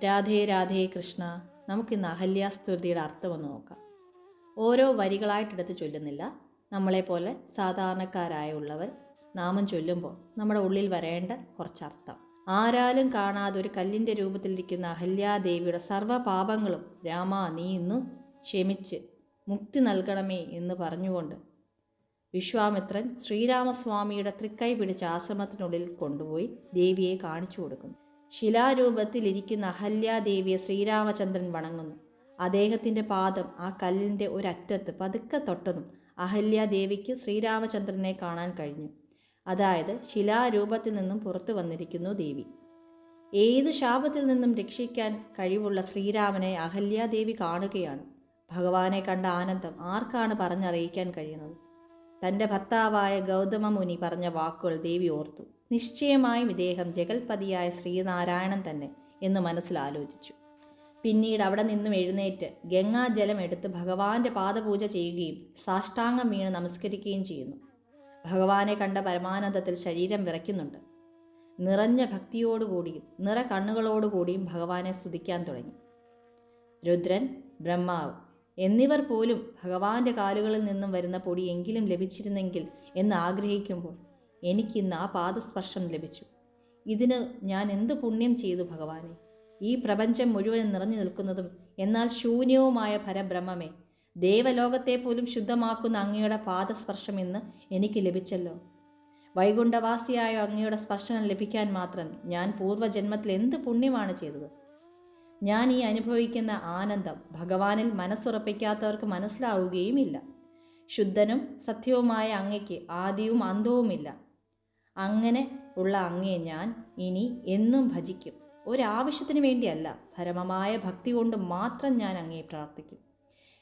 രാധേ രാധേ കൃഷ്ണ. നമുക്കിന്ന് അഹല്യാസ്തുതിയുടെ അർത്ഥമൊന്ന് നോക്കാം. ഓരോ വരികളായിട്ടെടുത്ത് ചൊല്ലുന്നില്ല. നമ്മളെപ്പോലെ സാധാരണക്കാരായുള്ളവർ നാമം ചൊല്ലുമ്പോൾ നമ്മുടെ ഉള്ളിൽ വരേണ്ട കുറച്ചർത്ഥം. ആരാലും കാണാതെ ഒരു കല്ലിൻ്റെ രൂപത്തിലിരിക്കുന്ന അഹല്യാദേവിയുടെ സർവ്വപാപങ്ങളും രാമ നീ ഇന്ന് ക്ഷമിച്ച് മുക്തി നൽകണമേ എന്ന് പറഞ്ഞുകൊണ്ട് വിശ്വാമിത്രൻ ശ്രീരാമസ്വാമിയുടെ തൃക്കൈ പിടിച്ച് ആശ്രമത്തിനുള്ളിൽ കൊണ്ടുപോയി ദേവിയെ കാണിച്ചു കൊടുക്കുന്നു. ശിലാരൂപത്തിലിരിക്കുന്ന അഹല്യാദേവിയെ ശ്രീരാമചന്ദ്രൻ വണങ്ങുന്നു. അദ്ദേഹത്തിൻ്റെ പാദം ആ കല്ലിൻ്റെ ഒരറ്റത്ത് പതുക്കെ തൊട്ടതും അഹല്യാദേവിക്ക് ശ്രീരാമചന്ദ്രനെ കാണാൻ കഴിഞ്ഞു. അതായത് ശിലാരൂപത്തിൽ നിന്നും പുറത്തു വന്നിരിക്കുന്നു ദേവി. ഏതു ശാപത്തിൽ നിന്നും രക്ഷിക്കാൻ കഴിവുള്ള ശ്രീരാമനെ അഹല്യാദേവി കാണുകയാണ്. ഭഗവാനെ കണ്ട ആനന്ദം ആർക്കാണ് പറഞ്ഞറിയിക്കാൻ കഴിയുന്നത്? തൻ്റെ ഭർത്താവായ ഗൗതമ മുനി പറഞ്ഞ വാക്കുകൾ ദേവി ഓർത്തു. നിശ്ചയമായും ഇദ്ദേഹം ജഗൽപതിയായ ശ്രീനാരായണൻ തന്നെ എന്ന് മനസ്സിലാലോചിച്ചു. പിന്നീട് അവിടെ നിന്നും എഴുന്നേറ്റ് ഗംഗാജലം എടുത്ത് ഭഗവാന്റെ പാദപൂജ ചെയ്യുകയും സാഷ്ടാംഗം വീണ് നമസ്കരിക്കുകയും ചെയ്യുന്നു. ഭഗവാനെ കണ്ട പരമാനന്ദത്തിൽ ശരീരം വിറയ്ക്കുന്നുണ്ട്. നിറഞ്ഞ ഭക്തിയോടുകൂടിയും നിറ കണ്ണുകളോടുകൂടിയും ഭഗവാനെ സ്തുതിക്കാൻ തുടങ്ങി. രുദ്രൻ, ബ്രഹ്മാവ് എന്നിവർ പോലും ഭഗവാന്റെ കാലുകളിൽ നിന്നും വരുന്ന പൊടി എങ്കിലും ലഭിച്ചിരുന്നെങ്കിൽ എന്ന് ആഗ്രഹിക്കുമ്പോൾ എനിക്കിന്ന് ആ പാദസ്പർശം ലഭിച്ചു. ഇതിന് ഞാൻ എന്ത് പുണ്യം ചെയ്തു ഭഗവാനെ? ഈ പ്രപഞ്ചം മുഴുവൻ നിറഞ്ഞു നിൽക്കുന്നതും എന്നാൽ ശൂന്യവുമായ പരബ്രഹ്മമേ, ദേവലോകത്തെ പോലും ശുദ്ധമാക്കുന്ന അങ്ങയുടെ പാദസ്പർശം ഇന്ന് എനിക്ക് ലഭിച്ചല്ലോ. വൈകുണ്ഠവാസിയായ അങ്ങയുടെ സ്പർശനം ലഭിക്കാൻ മാത്രം ഞാൻ പൂർവ്വജന്മത്തിൽ എന്ത് പുണ്യമാണ് ചെയ്തത്? ഞാൻ ഈ അനുഭവിക്കുന്ന ആനന്ദം ഭഗവാനിൽ മനസ്സുറപ്പിക്കാത്തവർക്ക് മനസ്സിലാവുകയുമില്ല. ശുദ്ധനും സത്യവുമായ അങ്ങയ്ക്ക് ആദിയും അന്തവുമില്ല. അങ്ങനെ ഉള്ള അങ്ങയെ ഞാൻ ഇനി എന്നും ഭജിക്കും. ഒരാവശ്യത്തിന് വേണ്ടിയല്ല, പരമമായ ഭക്തി കൊണ്ട് മാത്രം ഞാൻ അങ്ങയെ പ്രാർത്ഥിക്കും.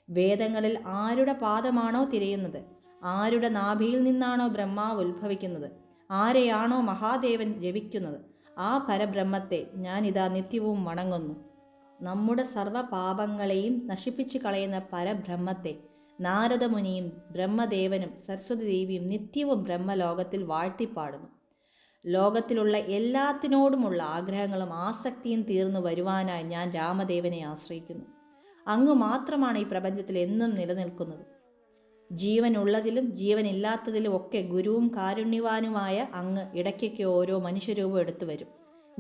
വേദങ്ങളിൽ ആരുടെ പാദമാണോ തിരയുന്നത്, ആരുടെ നാഭിയിൽ നിന്നാണോ ബ്രഹ്മാവ് ഉത്ഭവിക്കുന്നത്, ആരെയാണോ മഹാദേവൻ ജപിക്കുന്നത്, ആ പരബ്രഹ്മത്തെ ഞാനിതാ നിത്യവും വണങ്ങുന്നു. നമ്മുടെ സർവ്വപാപങ്ങളെയും നശിപ്പിച്ചു കളയുന്ന പരബ്രഹ്മത്തെ നാരദമുനിയും ബ്രഹ്മദേവനും സരസ്വതി ദേവിയും നിത്യവും ബ്രഹ്മലോകത്തിൽ വാഴ്ത്തിപ്പാടുന്നു. ലോകത്തിലുള്ള എല്ലാത്തിനോടുമുള്ള ആഗ്രഹങ്ങളും ആസക്തിയും തീർന്നു വരുവാനായി ഞാൻ രാമദേവനെ ആശ്രയിക്കുന്നു. അങ്ങ് മാത്രമാണ് ഈ പ്രപഞ്ചത്തിൽ എന്നും നിലനിൽക്കുന്നത്. ജീവനുള്ളതിലും ജീവനില്ലാത്തതിലും ഒക്കെ ഗുരുവും കാരുണ്യവാനുമായ അങ്ങ് ഇടയ്ക്കൊക്കെ ഓരോ മനുഷ്യരൂപം എടുത്തു വരും,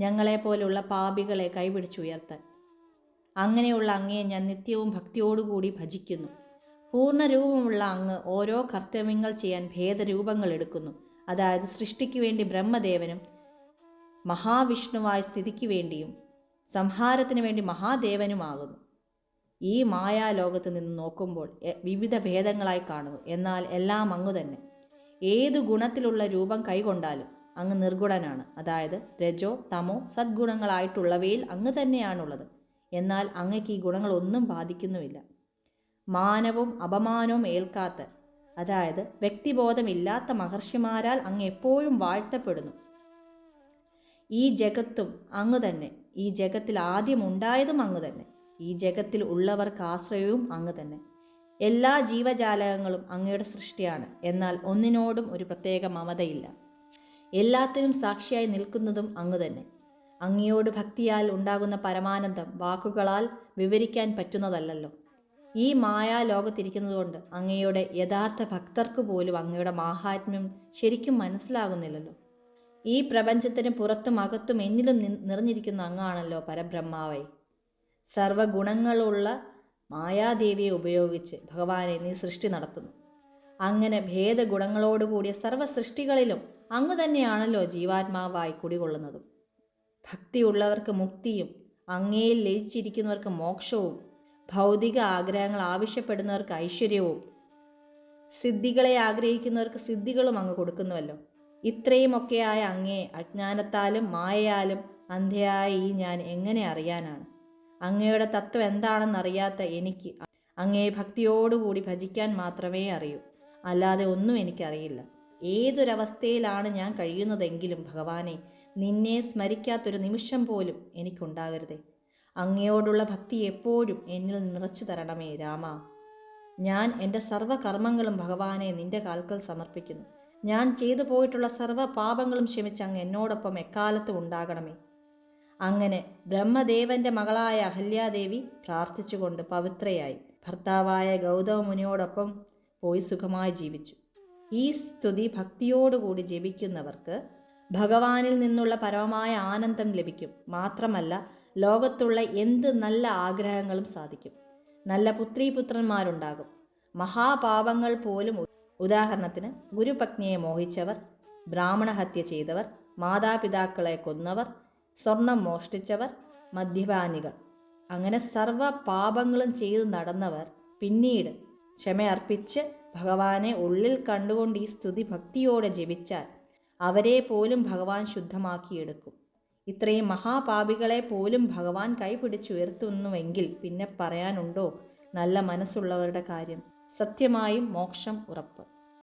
ഞങ്ങളെപ്പോലുള്ള പാപികളെ കൈപിടിച്ചുയർത്താൻ. അങ്ങനെയുള്ള അങ്ങയെ ഞാൻ നിത്യവും ഭക്തിയോടുകൂടി ഭജിക്കുന്നു. പൂർണ്ണരൂപമുള്ള അങ്ങ് ഓരോ കർത്തവ്യങ്ങൾ ചെയ്യാൻ ഭേദരൂപങ്ങൾ എടുക്കുന്നു. അതായത് സൃഷ്ടിക്ക് വേണ്ടി ബ്രഹ്മദേവനും മഹാവിഷ്ണുവായ സ്ഥിതിക്ക് വേണ്ടിയും സംഹാരത്തിന് വേണ്ടി മഹാദേവനുമാകുന്നു. ഈ മായാലോകത്ത് നിന്ന് നോക്കുമ്പോൾ വിവിധ ഭേദങ്ങളായി കാണുന്നു, എന്നാൽ എല്ലാം അങ്ങ് തന്നെ. ഏതു ഗുണത്തിലുള്ള രൂപം കൈകൊണ്ടാലും അങ്ങ് നിർഗുണനാണ്. അതായത് രജോ തമോ സദ്ഗുണങ്ങളായിട്ടുള്ളവയിൽ അങ്ങ് തന്നെയാണുള്ളത്. എന്നാൽ അങ്ങയ്ക്ക് ഈ ഗുണങ്ങളൊന്നും ബാധിക്കുന്നുമില്ല. മാനവും അപമാനവും ഏൽക്കാത്ത, അതായത് വ്യക്തിബോധമില്ലാത്ത മഹർഷിമാരാൽ അങ്ങ് എപ്പോഴും വാഴ്ത്തപ്പെടുന്നു. ഈ ജഗത്തും അങ്ങ് തന്നെ. ഈ ജഗത്തിൽ ആദ്യം ഉണ്ടായതും അങ്ങ് തന്നെ. ഈ ജഗത്തിൽ ഉള്ളവർക്ക് ആശ്രയവും അങ്ങ് തന്നെ. എല്ലാ ജീവജാലകങ്ങളും അങ്ങയുടെ സൃഷ്ടിയാണ്. എന്നാൽ ഒന്നിനോടും ഒരു പ്രത്യേക മമതയില്ല. എല്ലാത്തിനും സാക്ഷിയായി നിൽക്കുന്നതും അങ്ങ് തന്നെ. അങ്ങയോട് ഭക്തിയാൽ ഉണ്ടാകുന്ന പരമാനന്ദം വാക്കുകളാൽ വിവരിക്കാൻ പറ്റുന്നതല്ലല്ലോ. ഈ മായാലോകത്തിരിക്കുന്നതുകൊണ്ട് അങ്ങയുടെ യഥാർത്ഥ ഭക്തർക്ക് പോലും അങ്ങയുടെ മാഹാത്മ്യം ശരിക്കും മനസ്സിലാകുന്നില്ലല്ലോ. ഈ പ്രപഞ്ചത്തിന് പുറത്തും അകത്തും എന്നിലും നിറഞ്ഞിരിക്കുന്ന അങ്ങാണല്ലോ പരബ്രഹ്മാവേ. സർവഗുണങ്ങളുള്ള മായാദേവിയെ ഉപയോഗിച്ച് ഭഗവാനെ നീ സൃഷ്ടി നടത്തുന്നു. അങ്ങനെ ഭേദഗുണങ്ങളോടുകൂടിയ സർവ്വ സൃഷ്ടികളിലും അങ്ങ് തന്നെയാണല്ലോ ജീവാത്മാവായി കുടികൊള്ളുന്നതും. ഭക്തിയുള്ളവർക്ക് മുക്തിയും അങ്ങയിൽ ലയിച്ചിരിക്കുന്നവർക്ക് മോക്ഷവും, ഭൗതിക ആഗ്രഹങ്ങൾ ആവശ്യപ്പെടുന്നവർക്ക് ഐശ്വര്യവും, സിദ്ധികളെ ആഗ്രഹിക്കുന്നവർക്ക് സിദ്ധികളും അങ്ങ് കൊടുക്കുന്നുവല്ലോ. ഇത്രയുമൊക്കെയായ അങ്ങയെ അജ്ഞാനത്താലും മായയാലും അന്ധയായ ഈ ഞാൻ എങ്ങനെ അറിയാനാണ്? അങ്ങയുടെ തത്വം എന്താണെന്നറിയാത്ത എനിക്ക് അങ്ങയെ ഭക്തിയോടുകൂടി ഭജിക്കാൻ മാത്രമേ അറിയൂ. അല്ലാതെ ഒന്നും എനിക്കറിയില്ല. ഏതൊരവസ്ഥയിലാണ് ഞാൻ കഴിയുന്നതെങ്കിലും ഭഗവാനെ, നിന്നെ സ്മരിക്കാത്തൊരു നിമിഷം പോലും എനിക്കുണ്ടാകരുതേ. അങ്ങയോടുള്ള ഭക്തി എപ്പോഴും എന്നിൽ നിറച്ചു തരണമേ രാമ. ഞാൻ എൻ്റെ സർവ്വകർമ്മങ്ങളും ഭഗവാനെ നിൻ്റെ കാൽക്കൽ സമർപ്പിക്കുന്നു. ഞാൻ ചെയ്തു പോയിട്ടുള്ള സർവ്വ പാപങ്ങളും ക്ഷമിച്ച് അങ്ങ് എന്നോടൊപ്പം എക്കാലത്തും ഉണ്ടാകണമേ. അങ്ങനെ ബ്രഹ്മദേവന്റെ മകളായ അഹല്യാദേവി പ്രാർത്ഥിച്ചുകൊണ്ട് പവിത്രയായി ഭർത്താവായ ഗൗതമ മുനിയോടൊപ്പം പോയി സുഖമായി ജീവിച്ചു. ഈ സ്തുതി ഭക്തിയോടുകൂടി ജപിക്കുന്നവർക്ക് ഭഗവാനിൽ നിന്നുള്ള പരമമായ ആനന്ദം ലഭിക്കും. മാത്രമല്ല, ലോകത്തുള്ള എന്ത് നല്ല ആഗ്രഹങ്ങളും സാധിക്കും. നല്ല പുത്രീപുത്രന്മാരുണ്ടാകും. മഹാപാപങ്ങൾ പോലും, ഉദാഹരണത്തിന് ഗുരുപത്നിയെ മോഹിച്ചവർ, ബ്രാഹ്മണഹത്യ ചെയ്തവർ, മാതാപിതാക്കളെ കൊന്നവർ, സ്വർണം മോഷ്ടിച്ചവർ, മദ്യപാനികൾ, അങ്ങനെ സർവ പാപങ്ങളും ചെയ്തു നടന്നവർ പിന്നീട് ക്ഷമയർപ്പിച്ച് ഭഗവാനെ ഉള്ളിൽ കണ്ടുകൊണ്ട് ഈ സ്തുതി ഭക്തിയോടെ ജപിച്ചാൽ അവരെ പോലും ഭഗവാൻ ശുദ്ധമാക്കിയെടുക്കും. ഇത്രയും മഹാപാപികളെ പോലും ഭഗവാൻ കൈപിടിച്ചുയർത്തുന്നുവെങ്കിൽ പിന്നെ പറയാനുണ്ടോ നല്ല മനസ്സുള്ളവരുടെ കാര്യം? സത്യമായും മോക്ഷം ഉറപ്പ്.